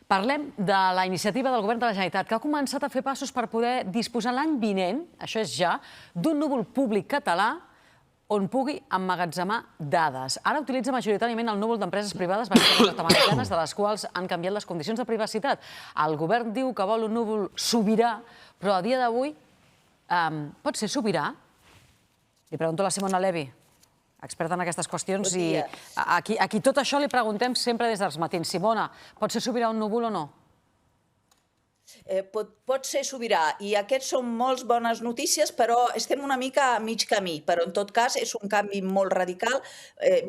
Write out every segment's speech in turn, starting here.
Parlem de la iniciativa del Govern de la Generalitat, que ha començat a fer passos per poder disposar l'any vinent, això és ja, d'un núvol públic català on pugui emmagatzemar dades. Ara utilitza majoritàriament el núvol d'empreses privades bàsicament nord-americanes, de les quals han canviat les condicions de privacitat. El govern diu que vol un núvol sobirà, però a dia d'avui pot ser sobirà? Li pregunto a la Simona Levi, experta en aquestes qüestions, i a qui tot això li preguntem sempre des dels matins. Simona, pot ser sobirà un núvol o no? Pot ser sobirà, i aquests són molt bones notícies, però estem una mica a mig camí. Però, en tot cas, és un canvi molt radical,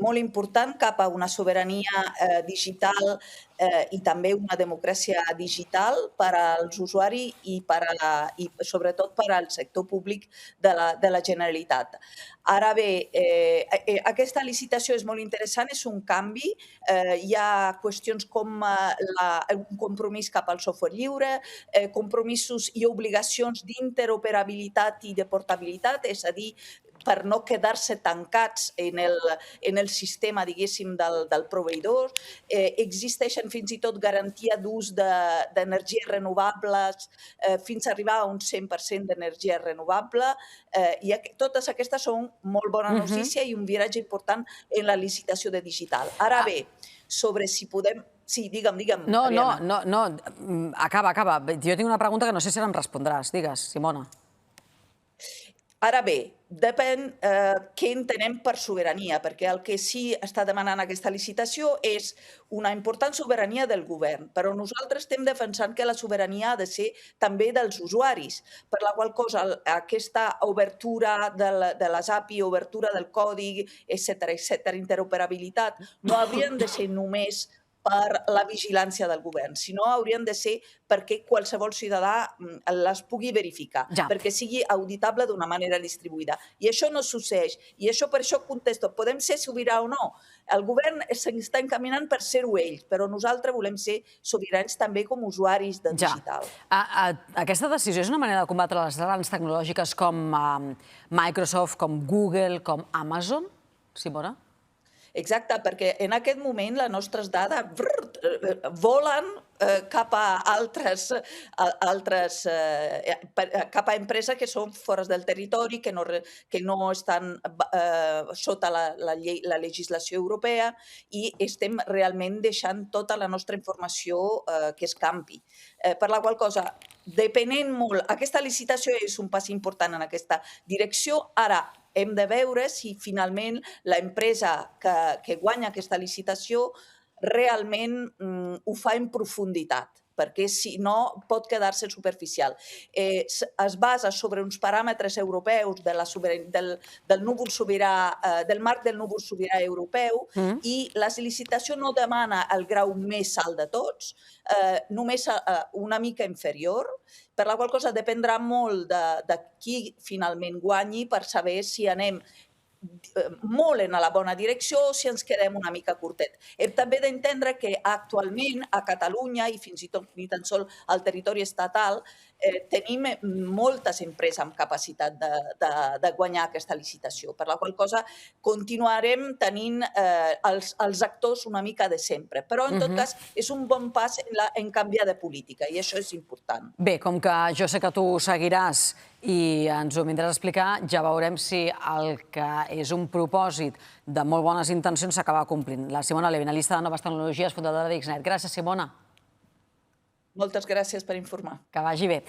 molt important cap a una sobirania digital i també una democràcia digital per als usuaris i sobretot per al sector públic de la Generalitat. Ara bé, aquesta licitació és molt interessant, és un canvi. Hi ha qüestions com un compromís cap al software lliure, compromisos i obligacions d'interoperabilitat i de portabilitat, és a dir, per no quedar-se tancats en el sistema, diguéssim, del proveïdor. Existeixen fins i tot garantia d'ús d'energies renovables fins a arribar a un 100% d'energia renovable. I totes aquestes són molt bona notícia i un viratge important en la licitació de digital. Ara bé, sobre si podem... Sí, digue'm, Ariadna. No, acaba. Jo tinc una pregunta que no sé si ara em respondràs. Digues, Simona. Ara bé, depèn què entenem per sobirania, perquè el que sí està demanant aquesta licitació és una important sobirania del govern, però nosaltres estem defensant que la sobirania ha de ser també dels usuaris, per la qual cosa aquesta obertura de les API, obertura del codi, etc., interoperabilitat, no haurien de ser només per la vigilància del govern, sinó haurien de ser perquè qualsevol ciutadà les pugui verificar, perquè sigui auditable d'una manera distribuïda. I això no succeeix. I per això contesto, podem ser sobirà o no? El govern s'està encaminant per ser-ho ells, però nosaltres volem ser sobirans també com a usuaris de digital. Aquesta decisió és una manera de combatre les grans tecnològiques com Microsoft, com Google, com Amazon, Simona? Exacte, perquè en aquest moment les nostres dades volen cap a cap a empreses que són fora del territori, que no estan sota la legislació europea, i estem realment deixant tota la nostra informació que escampi. Per la qual cosa, depenent molt, aquesta licitació és un pas important en aquesta direcció. Ara, hem de veure si finalment l'empresa que guanya aquesta licitació realment ho fa en profunditat, perquè si no pot quedar-se superficial. Es basa sobre uns paràmetres europeus del núvol sobirà, del marc del núvol sobirà europeu, i la licitació no demana el grau més alt de tots, només una mica inferior, per la qual cosa dependrà molt de qui finalment guanyi per saber si anem molt en la bona direcció o si ens quedem una mica curtet. Hem també d'entendre que actualment a Catalunya, i fins i tot ni tan sols al territori estatal, tenim moltes empreses amb capacitat de guanyar aquesta licitació, per la qual cosa continuarem tenint els actors una mica de sempre. Però, en tot cas, és un bon pas en canviar de política, i això és important. Bé, com que jo sé que tu seguiràs i ens ho vindràs a explicar, ja veurem si el que és un propòsit de molt bones intencions s'acaba complint. La Simona Levi, analista de noves tecnologies, fundadora d'Xnet. Gràcies, Simona. Moltes gràcies per informar. Que vagi bé.